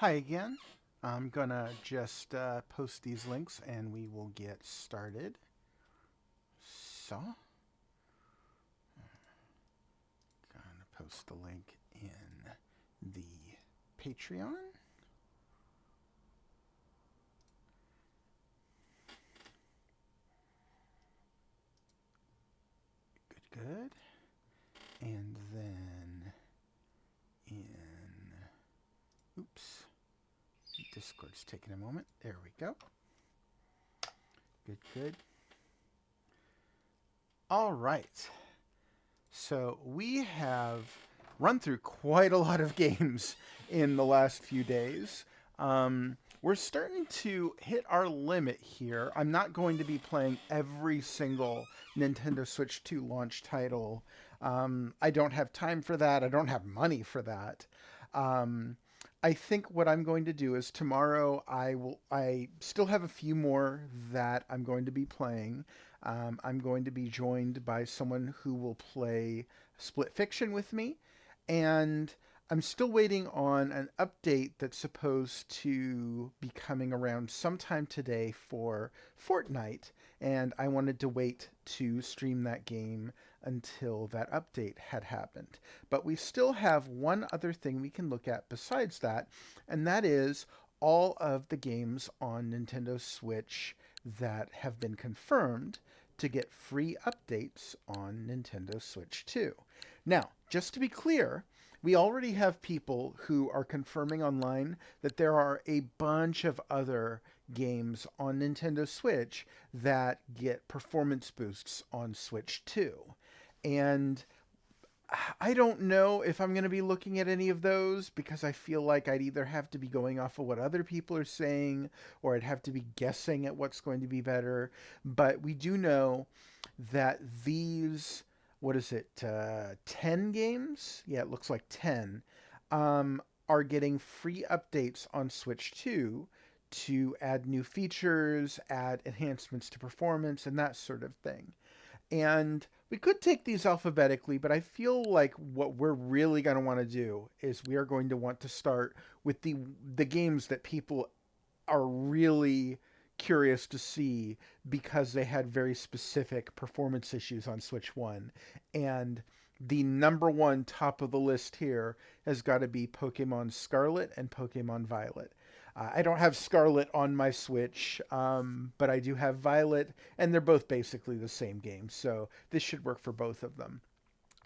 Hi again. I'm gonna just post these links and we will get started. So, gonna post the link in the Patreon. Good. And then oops, Discord's taking a moment. There we go. Good. All right. So we have run through quite a lot of games in the last few days. We're starting to hit our limit here. I'm not going to be playing every single Nintendo Switch 2 launch title. I don't have time for that. I don't have money for that. I think what I'm going to do is tomorrow I still have a few more that I'm going to be playing. I'm going to be joined by someone who will play Split Fiction with me, and I'm still waiting on an update that's supposed to be coming around sometime today for Fortnite, and I wanted to wait to stream that game until that update had happened. But we still have one other thing we can look at besides that, and that is all of the games on Nintendo Switch that have been confirmed to get free updates on Nintendo Switch 2. Now, just to be clear, we already have people who are confirming online that there are a bunch of other games on Nintendo Switch that get performance boosts on Switch 2. And I don't know if I'm going to be looking at any of those because I feel like I'd either have to be going off of what other people are saying or I'd have to be guessing at what's going to be better. But we do know that these, 10 games? Yeah, it looks like 10, are getting free updates on Switch 2 to add new features, add enhancements to performance, and that sort of thing. And we could take these alphabetically, but I feel like what we're really going to want to do is we are going to want to start with the games that people are really curious to see because they had very specific performance issues on Switch 1. And the number one top of the list here has got to be Pokemon Scarlet and Pokemon Violet. I don't have Scarlet on my Switch, but I do have Violet, and they're both basically the same game, so this should work for both of them.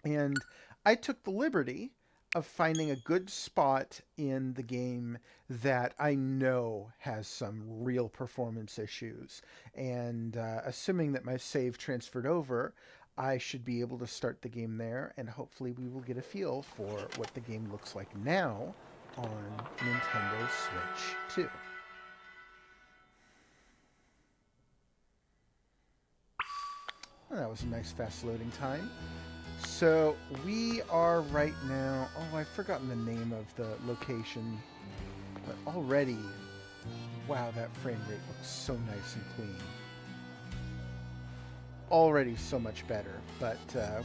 And I took the liberty of finding a good spot in the game that I know has some real performance issues. And assuming that my save transferred over, I should be able to start the game there, and hopefully we will get a feel for what the game looks like now on Nintendo Switch 2. Well, that was a nice fast loading time. So we are right now, I've forgotten the name of the location, but already, wow, that frame rate looks so nice and clean. Already so much better, but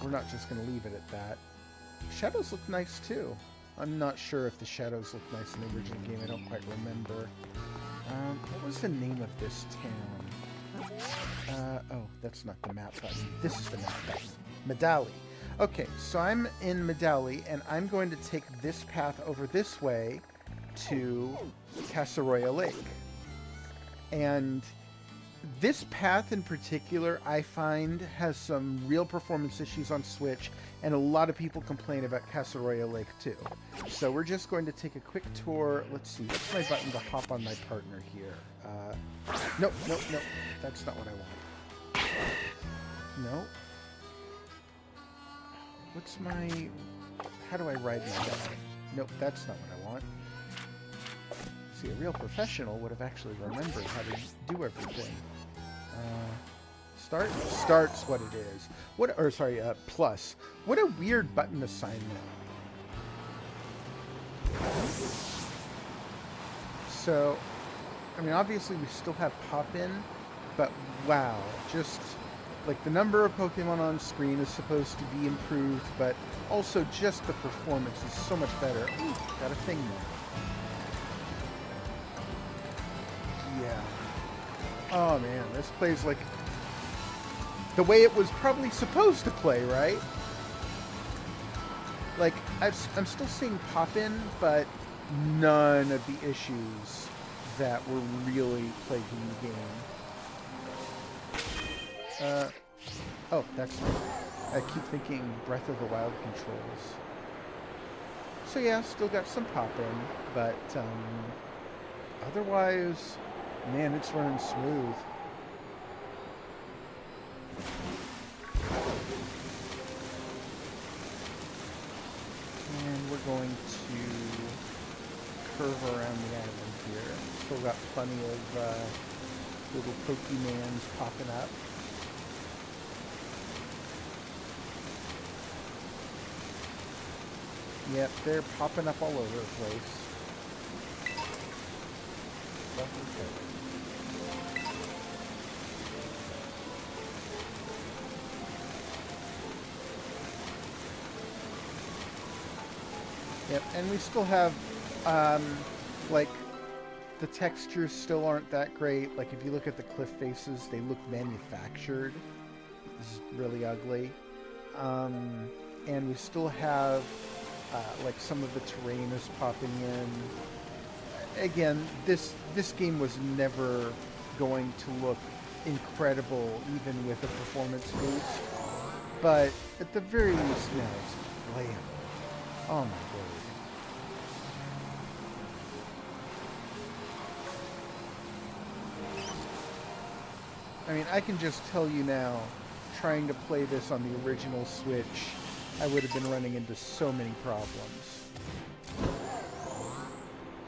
we're not just going to leave it at that. Shadows look nice too. I'm not sure if the shadows look nice in the original game. I don't quite remember. What was the name of this town? Oh, that's not the map button. This is the map button. Medali. Okay, so I'm in Medali, and I'm going to take this path over this way to Casaroya Lake. And this path in particular, I find, has some real performance issues on Switch, and a lot of people complain about Casaroya Lake too. So we're just going to take a quick tour. Let's see, what's my button to hop on my partner here? Nope, that's not what I want. No. What's my... How do I ride my dog? Nope, that's not what I want. See, a real professional would have actually remembered how to do everything. Start? Start's what it is. Plus. What a weird button assignment. So, I mean, obviously we still have pop-in, but wow, just like the number of Pokemon on screen is supposed to be improved, but also just the performance is so much better. Ooh, got a thing there. Yeah. Oh man, this plays like the way it was probably supposed to play, right? Like, I'm still seeing pop-in, but none of the issues that were really plaguing the game. Oh, that's right. I keep thinking Breath of the Wild controls. So yeah, still got some pop-in, but otherwise, man, it's running smooth. And we're going to curve around the island here. Still got plenty of little Pokemans popping up. Yep, they're popping up all over the place. Yep, and we still have, like, the textures still aren't that great. Like, if you look at the cliff faces, they look manufactured. This is really ugly. And we still have, like, some of the terrain is popping in. Again, this game was never going to look incredible, even with a performance boost. But at the very least, now it's playable. Oh my word. I mean, I can just tell you now, trying to play this on the original Switch, I would have been running into so many problems.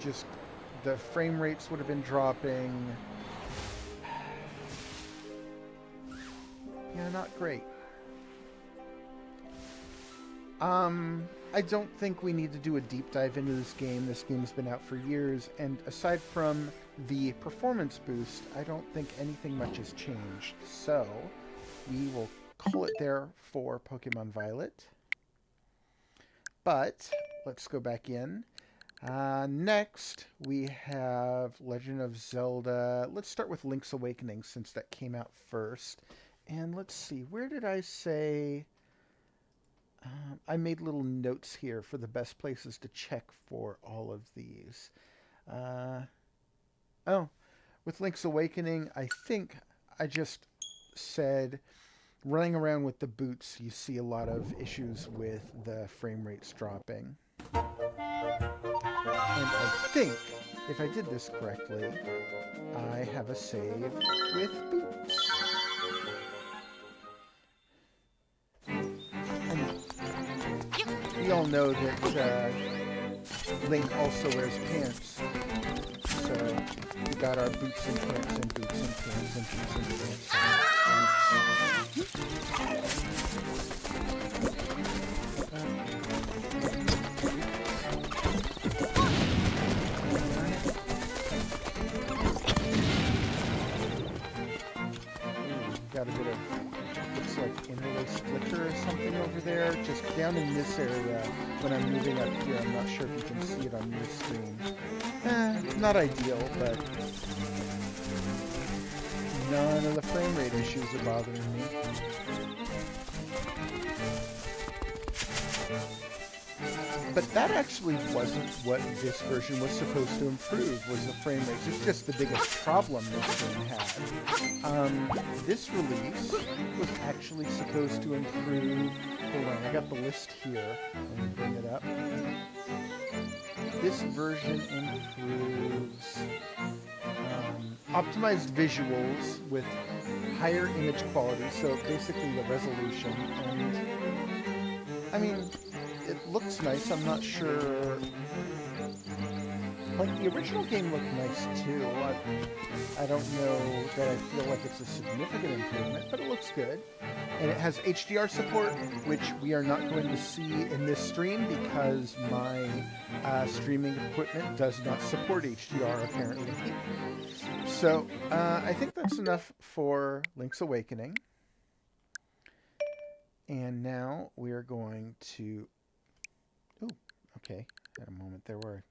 Just, the frame rates would have been dropping. Yeah, not great. I don't think we need to do a deep dive into this game. This game's been out for years, and aside from the performance boost, I don't think anything much has changed. So, we will call it there for Pokemon Violet. But, let's go back in. Next, we have Legend of Zelda. Let's start with Link's Awakening, since that came out first. And let's see, where did I say... I made little notes here for the best places to check for all of these. Oh, with Link's Awakening, I think I just said running around with the boots, you see a lot of issues with the frame rates dropping. And I think, if I did this correctly, I have a save with boots. We all know that Link also wears pants, so we got our boots and pants and boots and pants and boots and pants. Got a bit of, looks like interlace flicker or something over there, just down in this area. When I'm moving up here, I'm not sure if you can see it on your screen. Not ideal, but none of the frame rate issues are bothering me. But that actually wasn't what this version was supposed to improve, was the frame rates. It's just the biggest problem this game had. This release was actually supposed to improve... Hold on, I got the list here. Let me bring it up. This version improves optimized visuals with higher image quality, so basically the resolution. And I mean, it looks nice. I'm not sure. Like, the original game looked nice too. I don't know that I feel like it's a significant improvement, but it looks good. And it has HDR support, which we are not going to see in this stream because my streaming equipment does not support HDR, apparently. So, I think that's enough for Link's Awakening. And now we are going to... Ooh, okay. At a moment there were...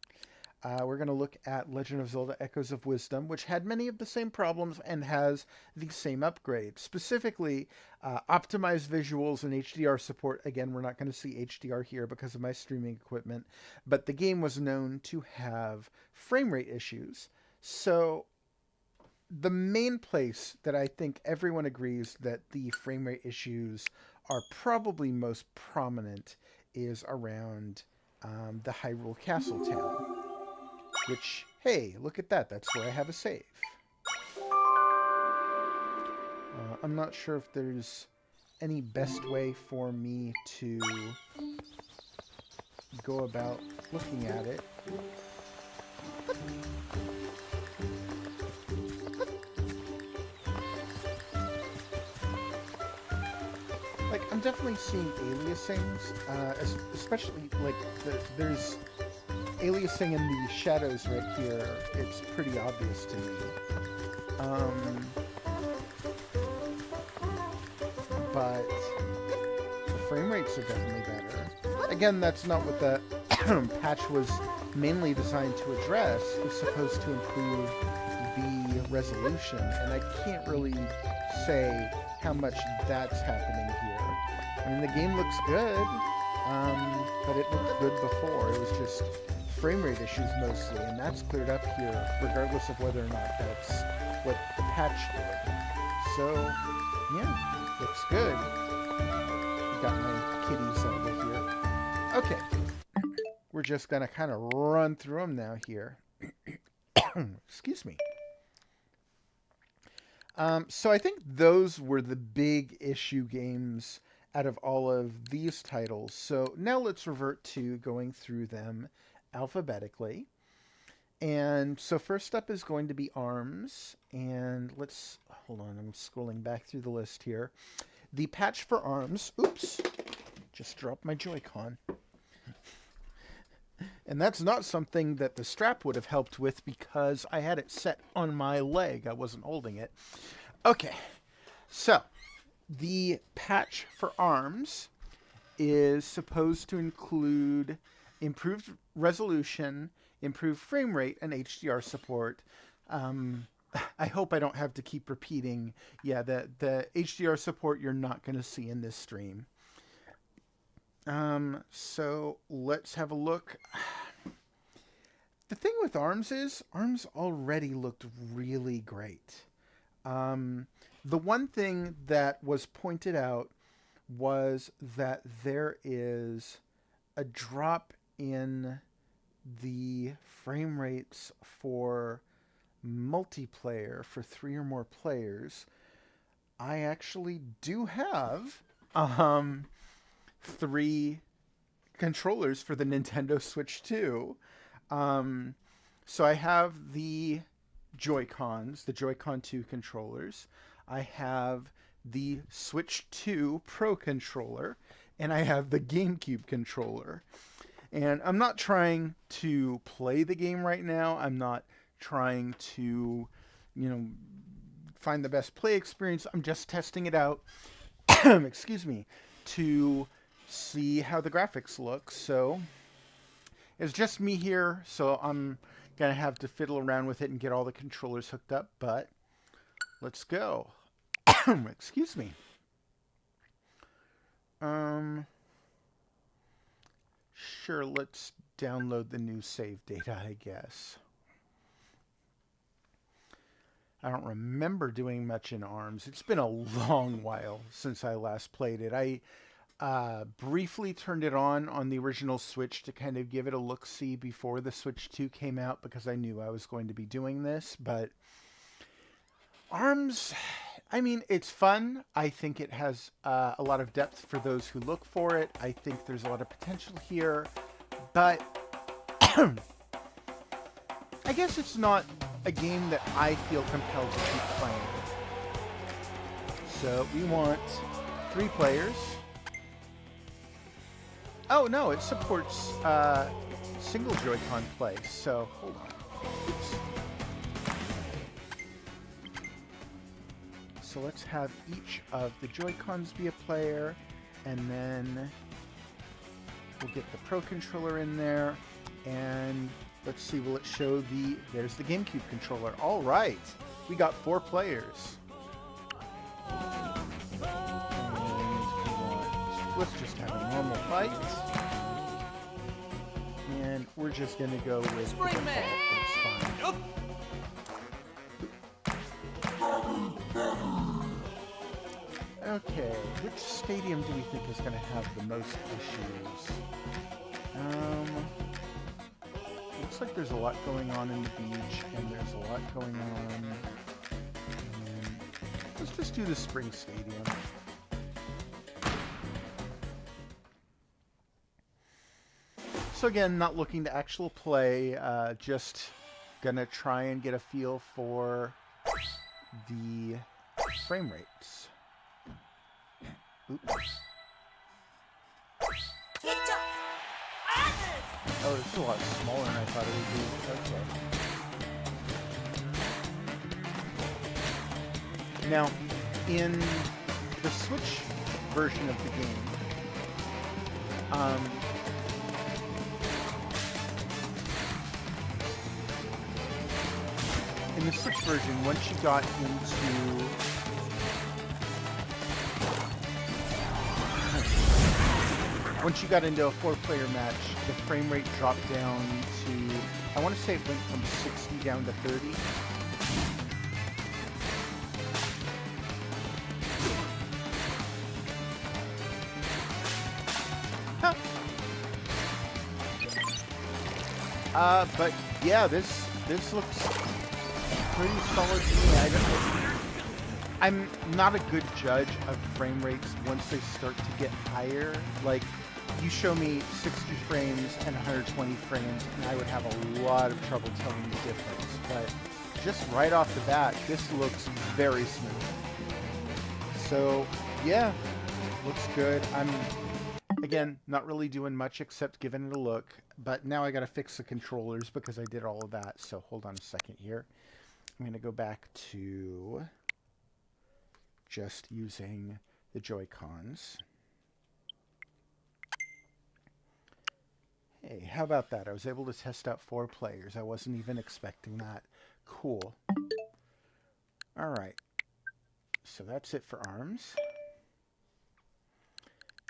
We're going to look at Legend of Zelda Echoes of Wisdom, which had many of the same problems and has the same upgrades. Specifically, optimized visuals and HDR support. Again, we're not going to see HDR here because of my streaming equipment, but the game was known to have frame rate issues. So the main place that I think everyone agrees that the frame rate issues are probably most prominent is around the Hyrule Castle town. Which, hey, look at that. That's where I have a save. I'm not sure if there's any best way for me to go about looking at it. Like, I'm definitely seeing aliasings, especially, like, there's aliasing in the shadows right here. It's pretty obvious to me. But the frame rates are definitely better. Again, that's not what the patch was mainly designed to address. It's supposed to improve the resolution, and I can't really say how much that's happening here. I mean, the game looks good, but it looked good before. It was just frame rate issues mostly, and that's cleared up here, regardless of whether or not that's what the patch did. So, yeah, looks good. Got my kitties over here. Okay, we're just gonna kind of run through them now here. Excuse me. So I think those were the big issue games out of all of these titles. So now let's revert to going through them alphabetically. And so first up is going to be ARMS. And let's, hold on, I'm scrolling back through the list here. The patch for ARMS, oops, just dropped my Joy-Con. And that's not something that the strap would have helped with because I had it set on my leg. I wasn't holding it. Okay, so the patch for ARMS is supposed to include improved resolution, improved frame rate, and HDR support. I hope I don't have to keep repeating, yeah, the HDR support you're not going to see in this stream. So let's have a look. The thing with ARMS is, ARMS already looked really great. The one thing that was pointed out was that there is a drop in the frame rates for multiplayer for 3 or more players. I actually do have 3 controllers for the Nintendo Switch 2. So I have the Joy-Cons, the Joy-Con 2 controllers. I have the Switch 2 Pro controller, and I have the GameCube controller. And I'm not trying to play the game right now. I'm not trying to, find the best play experience. I'm just testing it out, excuse me, to see how the graphics look. So it's just me here, so I'm going to have to fiddle around with it and get all the controllers hooked up, but let's go. Excuse me. Sure, let's download the new save data, I guess. I don't remember doing much in ARMS. It's been a long while since I last played it. I briefly turned it on the original Switch to kind of give it a look-see before the Switch 2 came out because I knew I was going to be doing this. But ARMS, I mean, it's fun. I think it has a lot of depth for those who look for it. I think there's a lot of potential here. But I guess it's not a game that I feel compelled to keep playing. So we want 3 players. Oh no, it supports single Joy-Con play. So hold on. Oops. So let's have each of the Joy-Cons be a player, and then we'll get the Pro controller in there, and Let's see, will it show the... There's the GameCube controller. All right. We got 4 players. And let's just have a normal fight. And we're just going to go with Spring Man. That's fine. Okay, which stadium do we think is going to have the most issues? Looks like there's a lot going on in the beach, and there's a lot going on. Let's just do the Spring Stadium. So again, not looking to actual play, just gonna try and get a feel for the frame rates. Oops. Oh, it's a lot smaller than I thought it would be. Okay. Now, in the Switch version of the game, once you got into a 4-player match, the frame rate dropped down to, I want to say it went from 60 down to 30. Huh. But yeah, this looks pretty solid to me. I'm not a good judge of frame rates once they start to get higher. Like, you show me 60 frames and 120 frames, and I would have a lot of trouble telling the difference. But just right off the bat, this looks very smooth. So, yeah, looks good. I'm, again, not really doing much except giving it a look. But now I got to fix the controllers because I did all of that. So hold on a second here. I'm going to go back to just using the Joy-Cons. Hey, how about that? I was able to test out 4 players. I wasn't even expecting that. Cool. All right. So that's it for ARMS.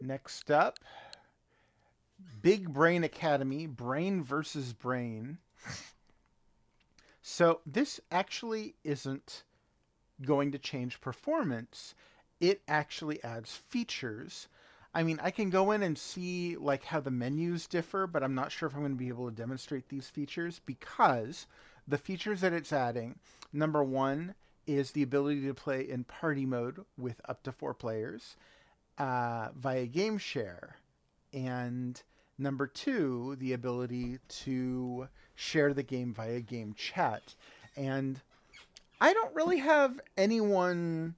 Next up, Big Brain Academy, Brain versus Brain. So this actually isn't going to change performance. It actually adds features. I mean, I can go in and see like how the menus differ, but I'm not sure if I'm going to be able to demonstrate these features because the features that it's adding, number 1 is the ability to play in party mode with up to 4 players via game share. And number 2, the ability to share the game via game chat. And I don't really have anyone...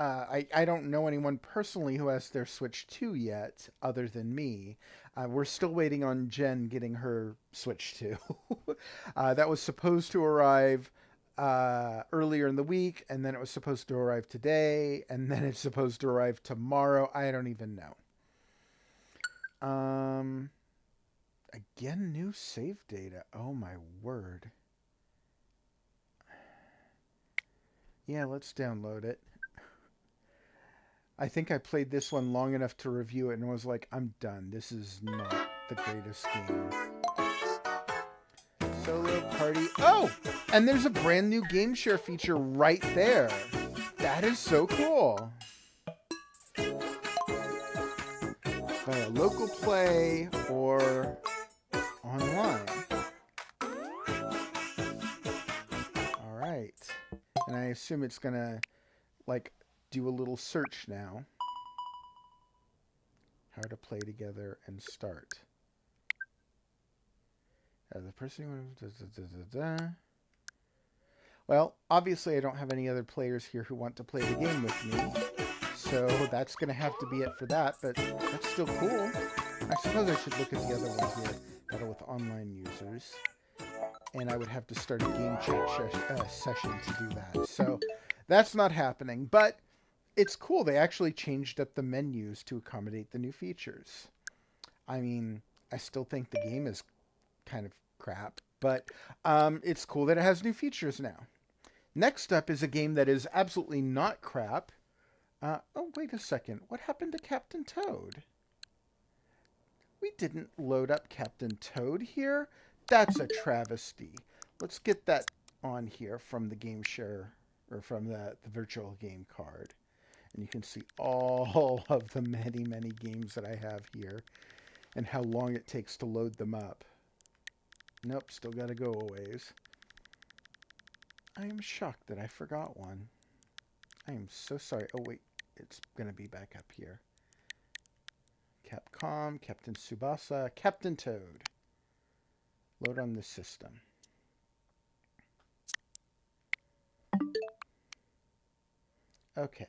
I don't know anyone personally who has their Switch 2 yet, other than me. We're still waiting on Jen getting her Switch 2. That was supposed to arrive earlier in the week, and then it was supposed to arrive today, and then it's supposed to arrive tomorrow. I don't even know. Again, new save data. Oh my word. Yeah, let's download it. I think I played this one long enough to review it and was like, I'm done. This is not the greatest game. Solo party. Oh! And there's a brand new game share feature right there. That is so cool. Via local play or online. All right. And I assume it's going to, like, do a little search now. How to play together and start. The person Well, obviously I don't have any other players here who want to play the game with me. So that's going to have to be it for that, but that's still cool. I suppose I should look at the other one here that are with online users. And I would have to start a game chat session to do that. So that's not happening, but it's cool. They actually changed up the menus to accommodate the new features. I mean, I still think the game is kind of crap, But it's cool that it has new features now. Next up is a game that is absolutely not crap. Oh, wait a second. What happened to Captain Toad? We didn't load up Captain Toad here. That's a travesty. Let's get that on here from the game share, or from the virtual game card. And you can see all of the many, many games that I have here and how long it takes to load them up. Nope, still got to go a ways. I am shocked that I forgot one. I am so sorry. Oh, wait. It's going to be back up here. Capcom, Captain Tsubasa, Captain Toad. Load on the system. Okay.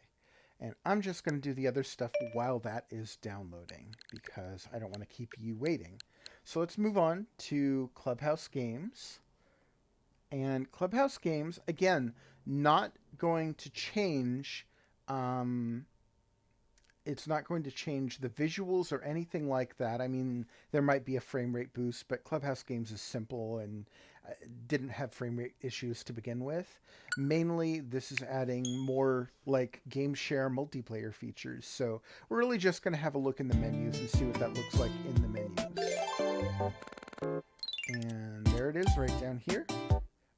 And I'm just going to do the other stuff while that is downloading because I don't want to keep you waiting. So let's move on to Clubhouse Games. And Clubhouse Games, again, not going to change. It's not going to change the visuals or anything like that. I mean, there might be a frame rate boost, but Clubhouse Games is simple and didn't have frame rate issues to begin with. Mainly, this is adding more like game share multiplayer features. So we're really just going to have a look in the menus and see what that looks like in the menus. And there it is right down here.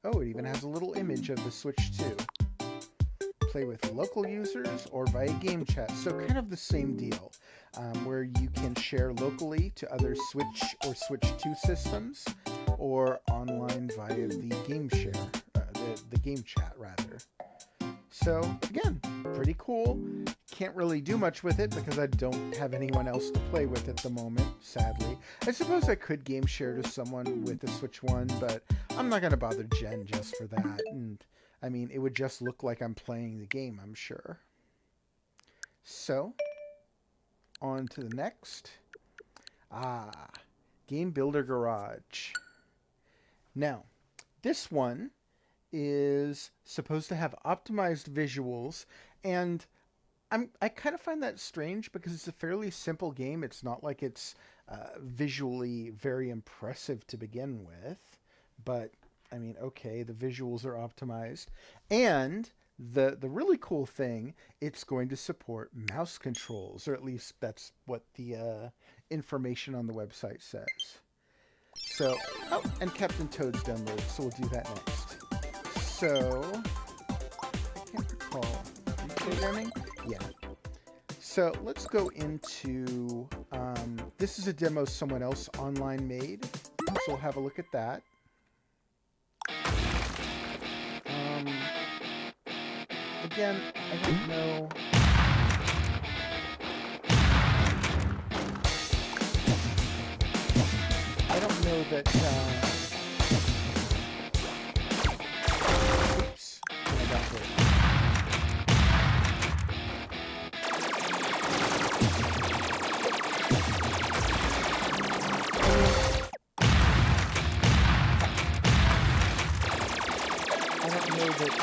Oh, it even has a little image of the Switch 2. Play with local users or via game chat. So kind of the same deal, where you can share locally to other Switch or Switch 2 systems or online via the game share, the game chat rather. So again, pretty cool. Can't really do much with it because I don't have anyone else to play with at the moment, sadly. I suppose I could game share to someone with the Switch 1, but I'm not going to bother Jen just for that. And I mean, it would just look like I'm playing the game, I'm sure. So, on to the next. Game Builder Garage. Now, this one is supposed to have optimized visuals, and I kind of find that strange because it's a fairly simple game. It's not like it's visually very impressive to begin with, but I mean, okay, the visuals are optimized, and the really cool thing, it's going to support mouse controls, or at least that's what the information on the website says. So, oh, and Captain Toad's downloaded, so we'll do that next. So, I can't recall. Programming? Yeah. So let's go into, this is a demo someone else online made, so we'll have a look at that. Again, I don't know. I don't know that, oops, I got hit. I don't know that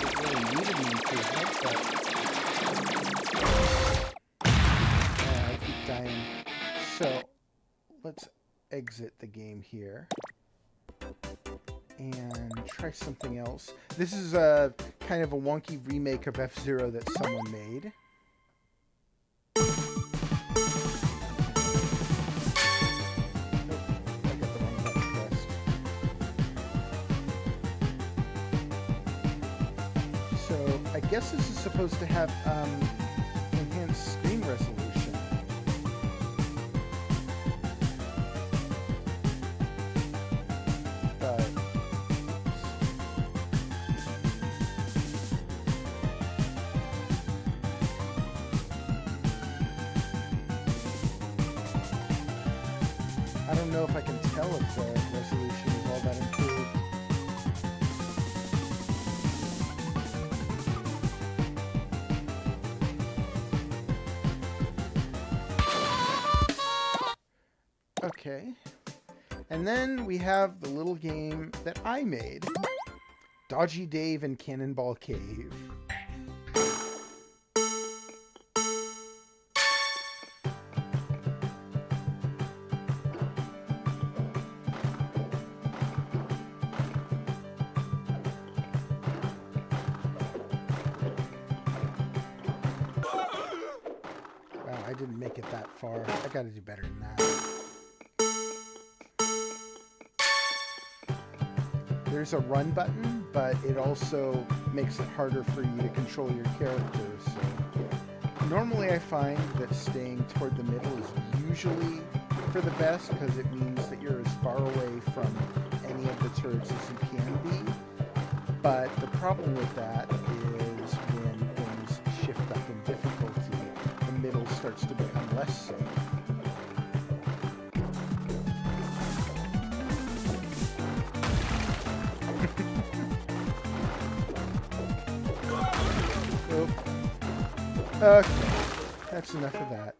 it really needed an improvement, but I keep dying. So let's exit the game here and try something else. This is a kind of a wonky remake of F-Zero that someone made. I guess this is supposed to have enhanced screen resolution. But I don't know if I can tell if the resolution is all that improved. Okay, and then we have the little game that I made, Dodgy Dave and Cannonball Cave. didn't make it that far. I gotta do better than that. There's a run button, but it also makes it harder for you to control your characters. So normally I find that staying toward the middle is usually for the best, because it means that you're as far away from any of the turrets as you can be. But the problem with that is when things shift up in difficulty, the middle starts to become less safe. Oh. Okay, that's enough of that.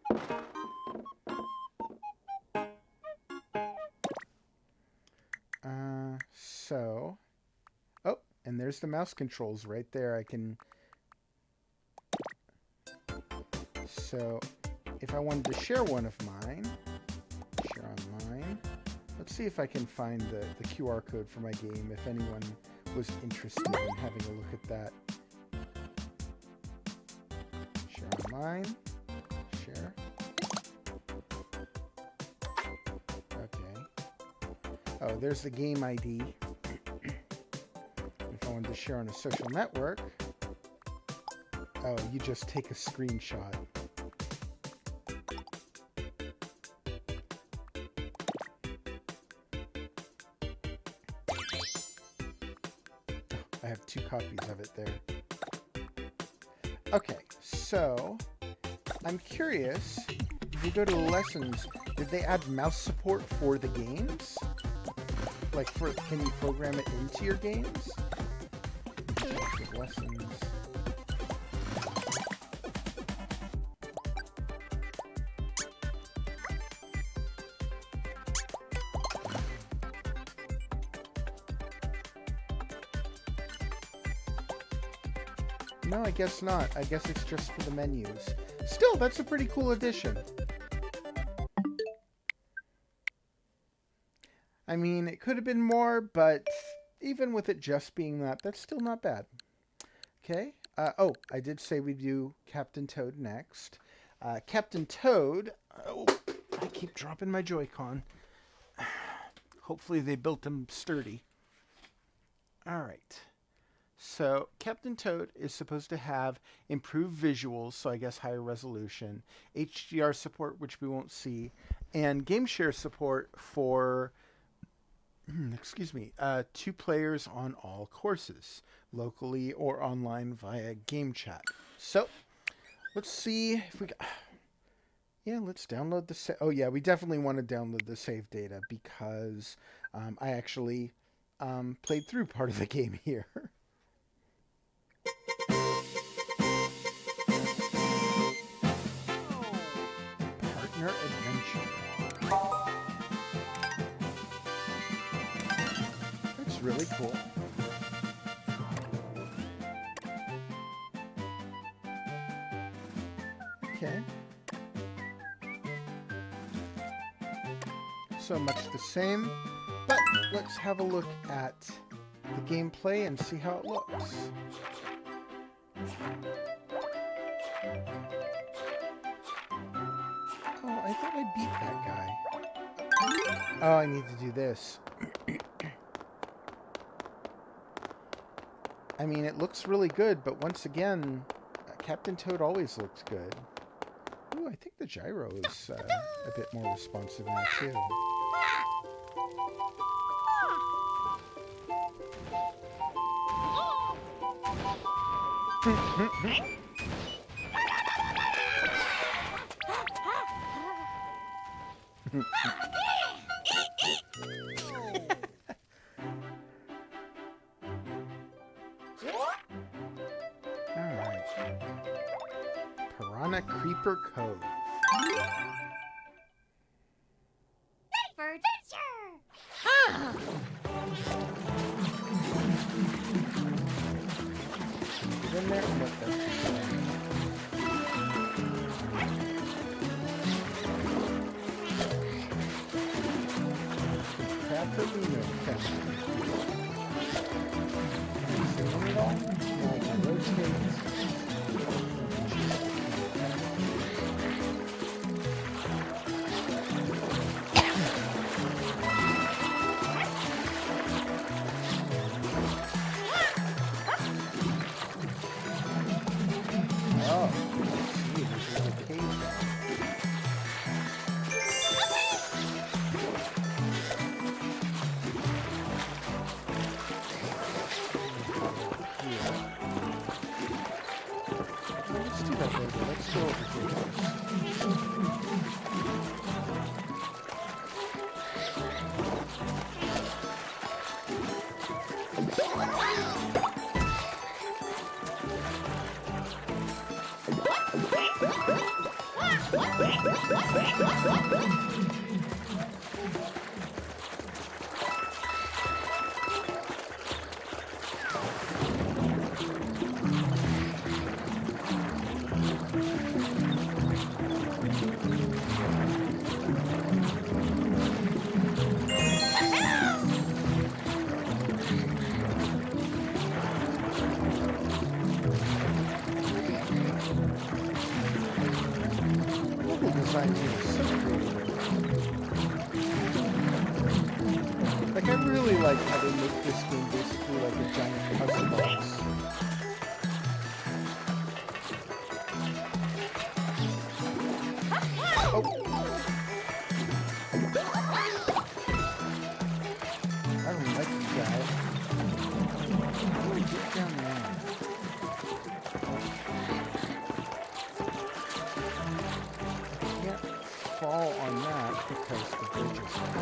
And there's the mouse controls right there. I can... So, if I wanted to share one of mine, share online. Let's see if I can find the QR code for my game, if anyone was interested in having a look at that. Share online. Share. Okay. Oh, there's the game ID. To share on a social network. Oh, you just take a screenshot. I have 2 copies of it there. Okay, so I'm curious, if you go to lessons, did they add mouse support for the games? Like, can you program it into your games? Lessons. No, I guess not. I guess it's just for the menus. Still, that's a pretty cool addition. I mean, it could have been more, but even with it just being that, that's still not bad. Okay. Oh, I did say we'd do Captain Toad next. Captain Toad... Oh, I keep dropping my Joy-Con. Hopefully they built them sturdy. Alright. So, Captain Toad is supposed to have improved visuals, so I guess higher resolution, HDR support, which we won't see, and game share support for... excuse me, 2 players on all courses, locally or online via game chat. So, let's see if we got... Yeah, let's download the... Oh yeah, we definitely want to download the save data because I actually played through part of the game here. Partner Adventure. Really cool. Okay. So much the same, but let's have a look at the gameplay and see how it looks. Oh, I thought I beat that guy. Oh, I need to do this. I mean, it looks really good, but once again, Captain Toad always looks good. Ooh, I think the gyro is a bit more responsive now, too. Alright. Piranha Creeper Cove. Ready for adventure! Get in there and let them preferably no testing. Seeing it all? Now I can rotate. little ridiculous. Level design here is so creative. Like, I really like how they make this game basically like a giant puzzle box. Oh! I don't like you guys. How do I get down there? I can't fall on that because the bridge is not.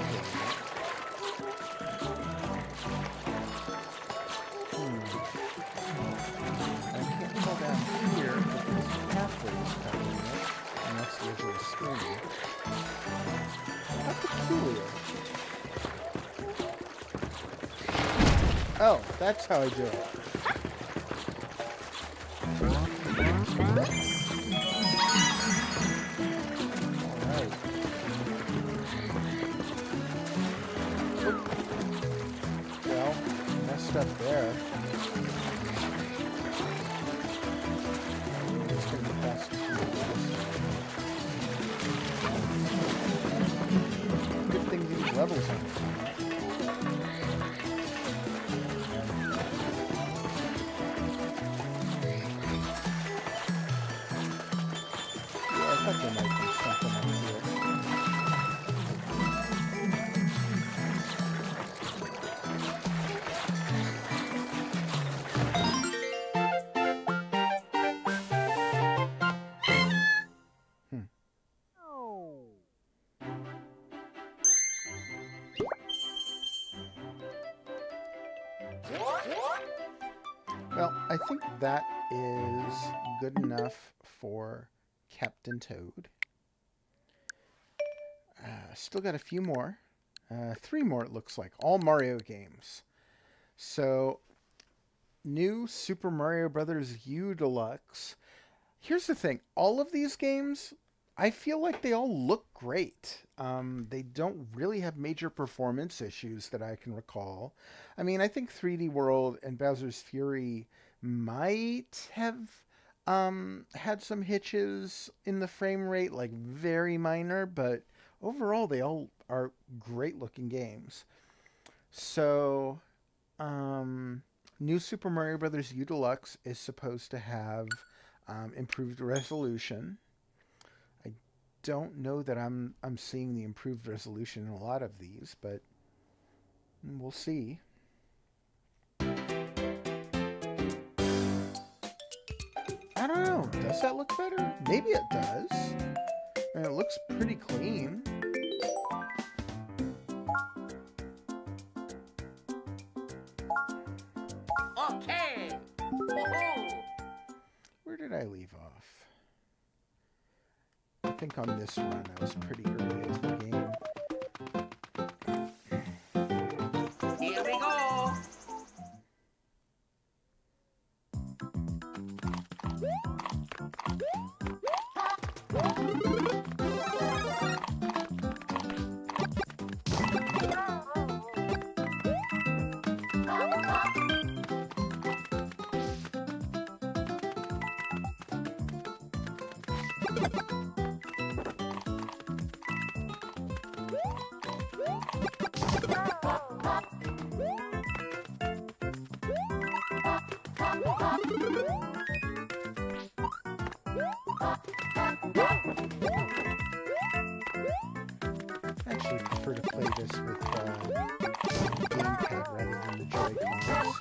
I can't fall down here because the pathway is covering it, and that's usually screen. How peculiar. Oh, that's how I do it. Alright. Well, messed up there. It's gonna be fast to do this. Good thing these levels aren't. Yeah, I thought there might be something up here. Well, I think that is good enough for Captain Toad. Still got a few more. 3 more, it looks like. All Mario games. So, new Super Mario Brothers U Deluxe. Here's the thing. All of these games, I feel like they all look great. They don't really have major performance issues that I can recall. I mean, I think 3D World and Bowser's Fury might have had some hitches in the frame rate, like very minor, but overall they all are great looking games. So, new Super Mario Brothers U Deluxe is supposed to have improved resolution. I don't know that I'm seeing the improved resolution in a lot of these, but we'll see. I don't know. Does that look better? Maybe it does. I mean, it looks pretty clean. Okay. Woohoo! Where did I leave off? I think on this run I was pretty early into the game. Here we go. I actually prefer to play this with the gamepad rather than the Joy-Cons.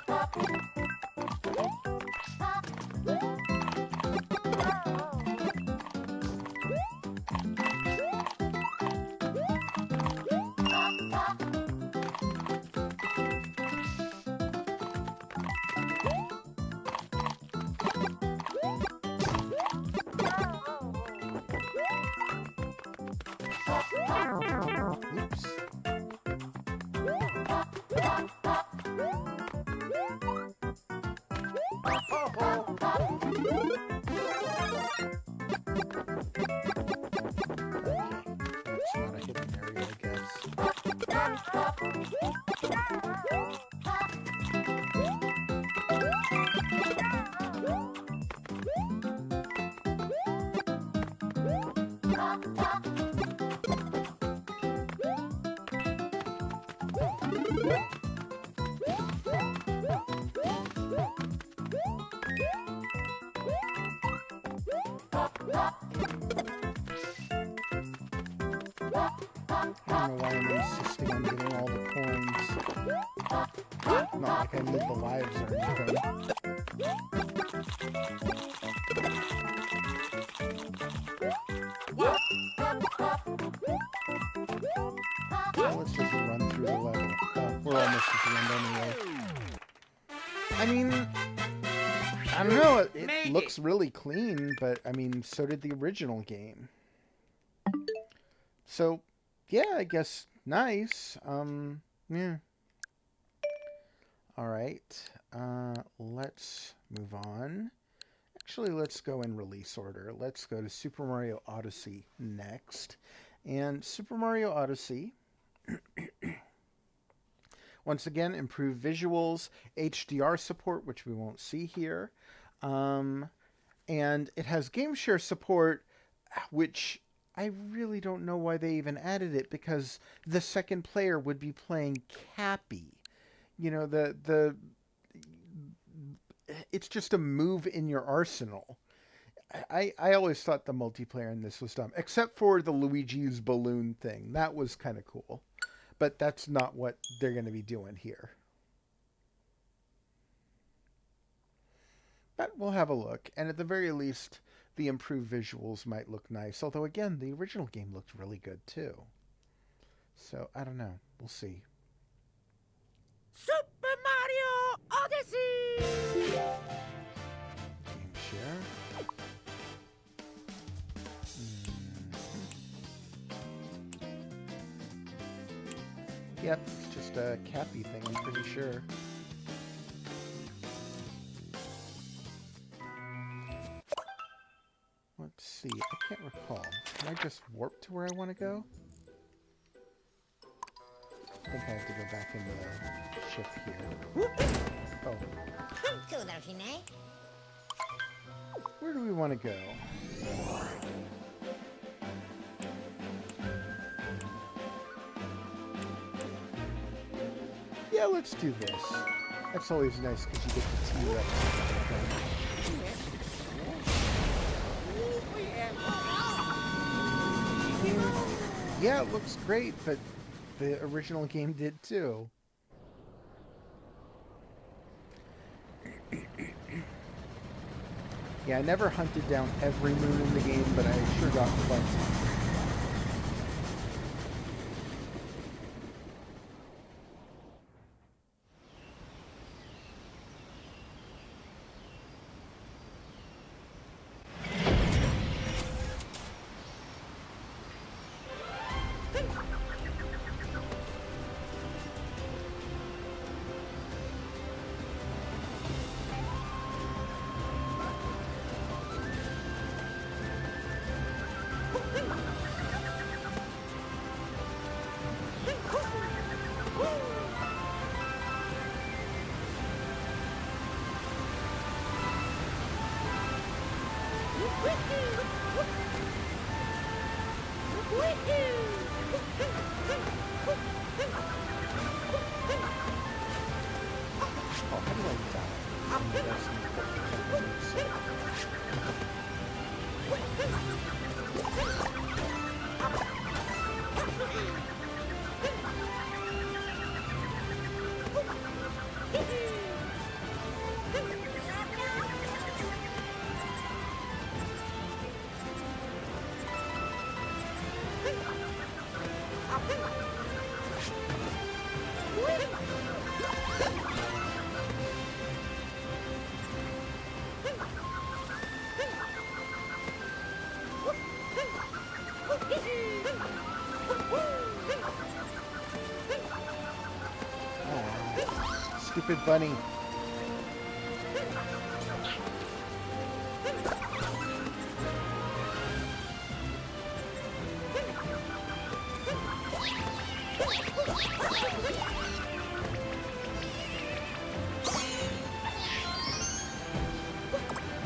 I don't know why I'm insisting on getting all the coins. Not like I need the lives or anything. Well, let's just run through the level. Oh, we're almost at the end anyway. I mean, I don't know. It looks really clean, but I mean, so did the original game. So, yeah, I guess nice. Yeah. All right. Let's move on. Actually, let's go in release order. Let's go to Super Mario Odyssey next. And Super Mario Odyssey, once again, improved visuals, HDR support, which we won't see here. And it has game share support, which I really don't know why they even added it, because the second player would be playing Cappy. You know, it's just a move in your arsenal. I always thought the multiplayer in this was dumb, except for the Luigi's balloon thing. That was kind of cool. But that's not what they're going to be doing here. But we'll have a look. And at the very least, the improved visuals might look nice. Although, again, the original game looked really good, too. So, I don't know. We'll see. Super Mario Odyssey! Game share. Yep, it's just a Cappy thing, I'm pretty sure. Let's see, I can't recall. Can I just warp to where I want to go? I think I have to go back in the ship here. Oh. Where do we want to go? Yeah, let's do this. That's always nice because you get the T-Rex. Yeah, it looks great, but the original game did too. Yeah, I never hunted down every moon in the game, but I sure got plenty. Stupid bunny.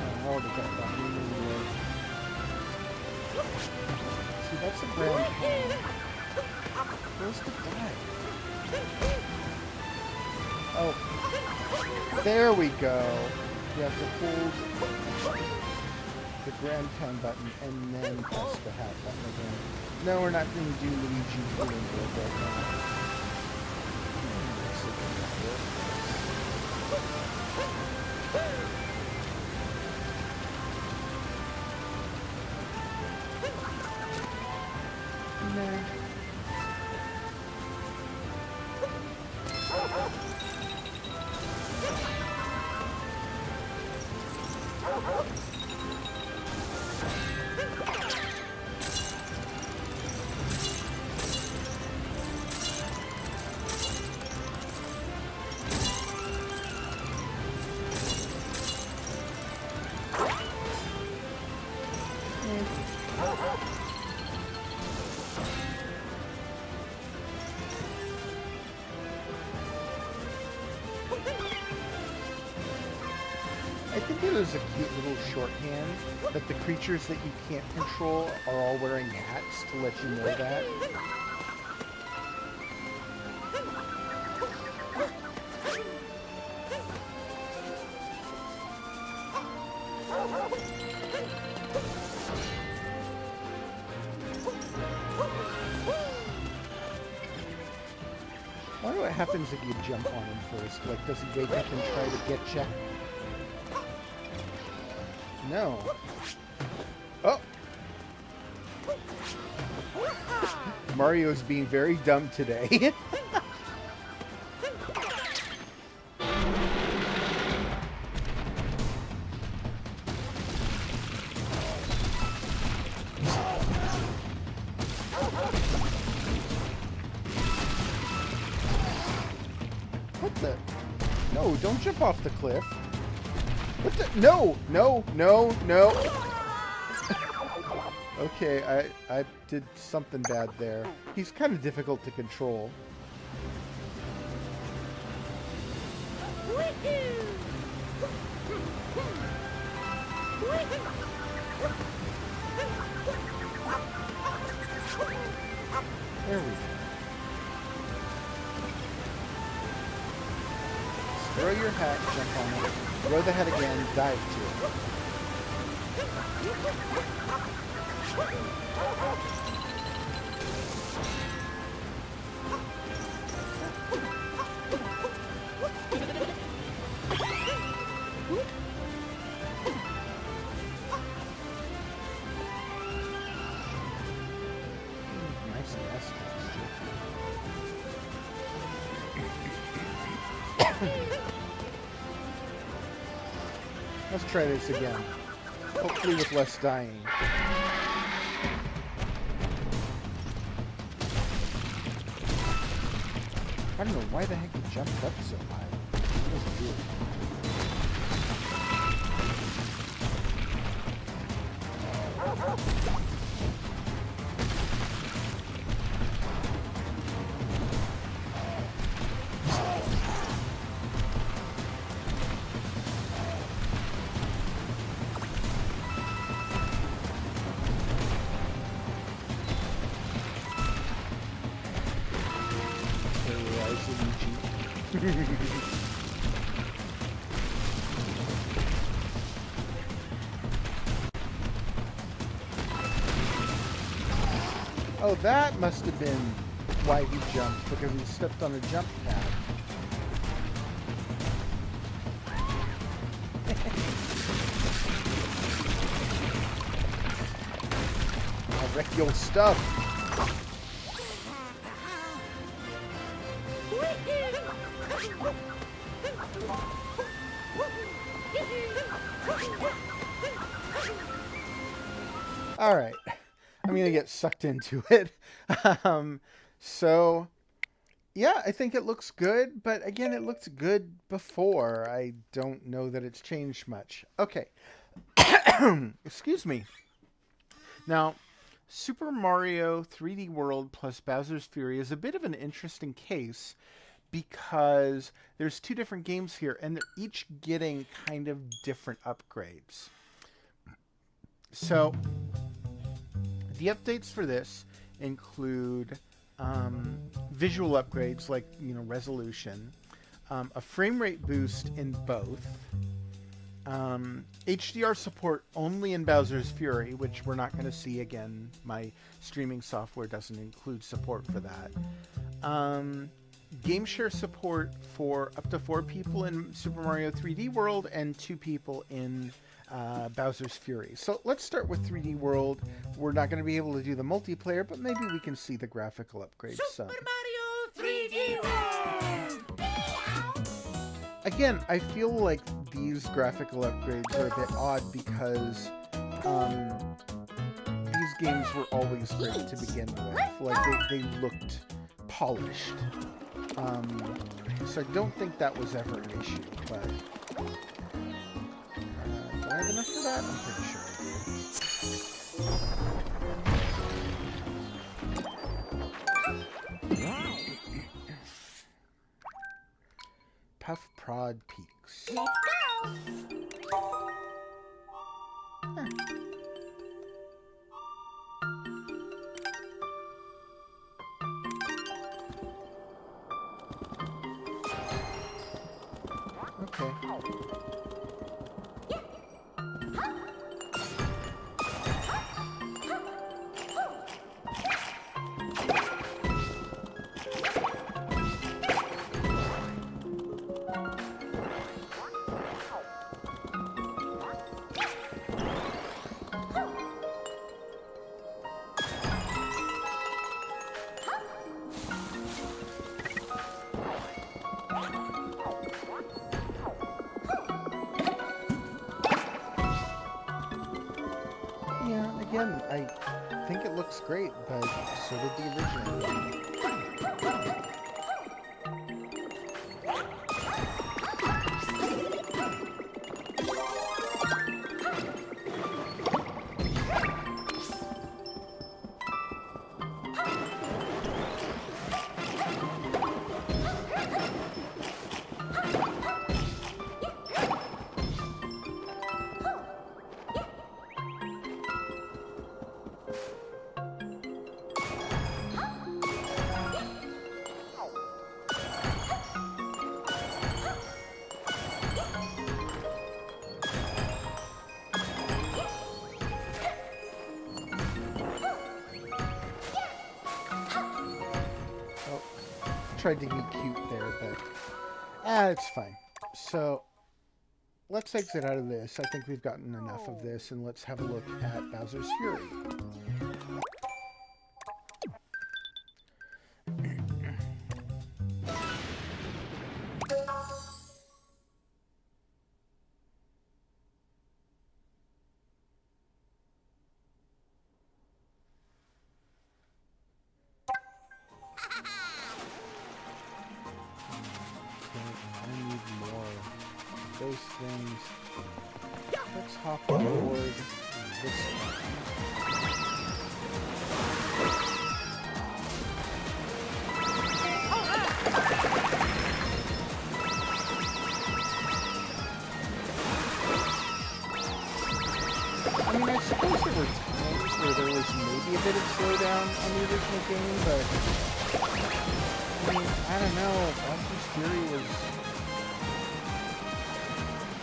Oh, already got that. See, that's a grand pan. Where's the guy? Oh, there we go. You have to hold the grand pan button and then press the hat button again. No, we're not going to do Luigi Healing World right now. No. I think it is a cute little shorthand that the creatures that you can't control are all wearing hats to let you know that. I wonder what happens if you jump on him first. Like, does he wake up and try to get you? No. Oh! Mario's being very dumb today. What the? No, don't jump off the cliff. What the? No! No! No! No! Okay, I did something bad there. He's kind of difficult to control. There we go. Throw your hat, jump on it. Throw the head again, dive to it. Nice nest texture. Let's try this again. Hopefully with less dying. I don't know why the heck he jumped up so high. It was weird. Oh, that must have been why he jumped, because he stepped on a jump pad. I'll wreck your stuff. All right. I'm going to get sucked into it. So, yeah, I think it looks good. But again, it looked good before. I don't know that it's changed much. Okay. Excuse me. Now, Super Mario 3D World plus Bowser's Fury is a bit of an interesting case because there's two different games here and they're each getting kind of different upgrades. So the updates for this include visual upgrades like, resolution, a frame rate boost in both, HDR support only in Bowser's Fury, which we're not going to see again. My streaming software doesn't include support for that. Game share support for up to 4 people in Super Mario 3D World and 2 people in Bowser's Fury. So let's start with 3D World. We're not going to be able to do the multiplayer, but maybe we can see the graphical upgrades. Super Mario 3D World! Again, I feel like these graphical upgrades are a bit odd because these games were always great to begin with. Like, they looked polished. So I don't think that was ever an issue, but do I have enough for that? I'm pretty sure I do. Puff Prod Peaks. Let's go! Okay. Yeah, again, I think it looks great, but so did the original. Tried to be cute there, but it's fine. So let's exit out of this. I think we've gotten enough of this, and let's have a look at Bowser's Fury. Those things. Let's hop on board this one. I mean, I suppose there were times where there was maybe a bit of slowdown on the original game, but I mean, I don't know. Bowser's Fury was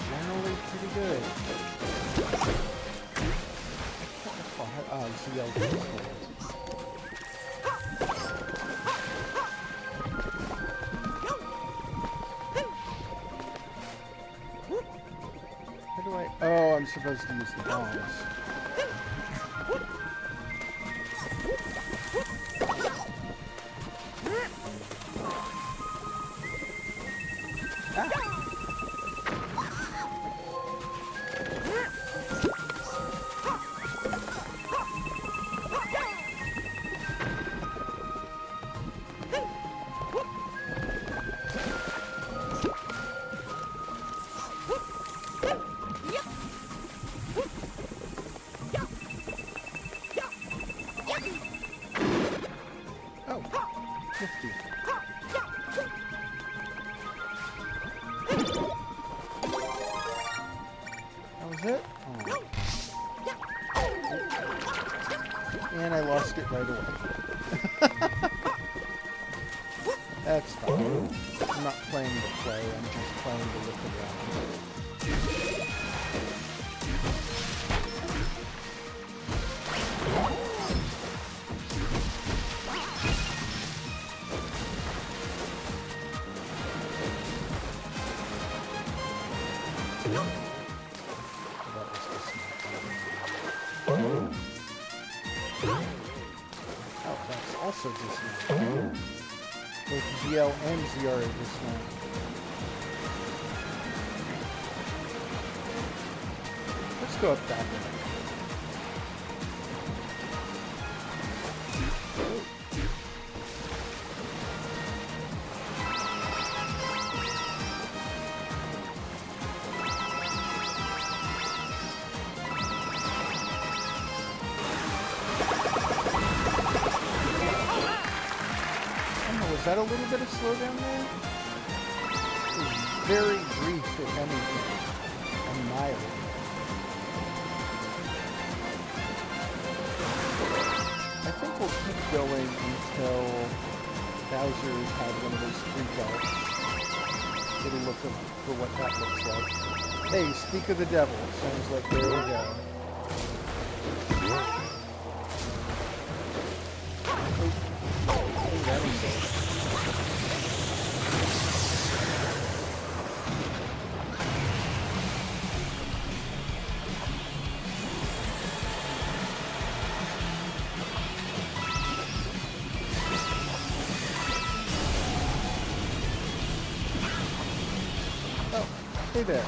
generally pretty good. Oh, it's the yellow. How do I? Oh, I'm supposed to use the bombs. right away. That's fine. I'm not playing to play, I'm just playing to look around. Oh, that's also dismounted. Both ZL and ZR are dismounted. Let's go up that way. Was that a little bit of slowdown there? It was very brief, if anything, and mild. I think we'll keep going until Bowser's had one of those freak outs. Get a look for what that looks like. Hey, speak of the devil. Sounds like there we go. Oh, that was hey there.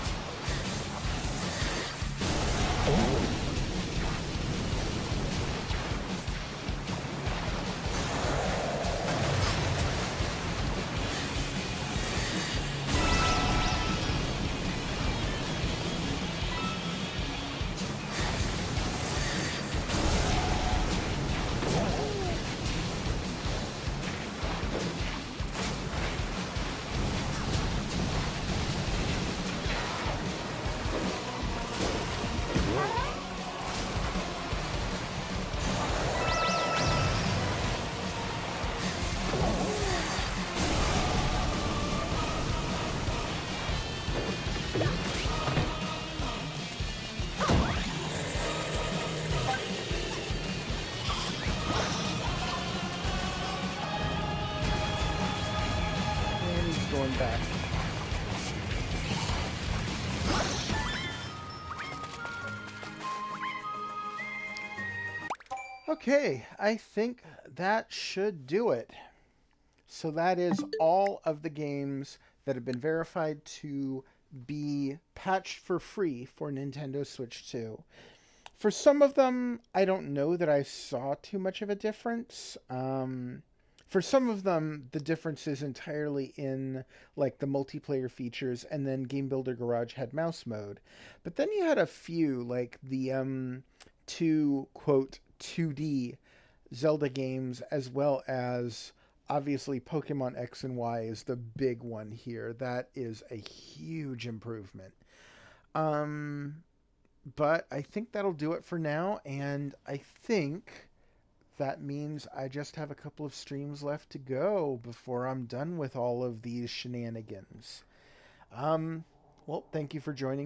Going back. Okay, I think that should do it. So that is all of the games that have been verified to be patched for free for Nintendo Switch 2. For some of them, I don't know that I saw too much of a difference. For some of them, the difference is entirely in like the multiplayer features, and then Game Builder Garage had mouse mode. But then you had a few, like the two, quote, 2D Zelda games, as well as obviously Pokemon X and Y is the big one here. That is a huge improvement. But I think that'll do it for now, and I think that means I just have a couple of streams left to go before I'm done with all of these shenanigans. Well, thank you for joining me.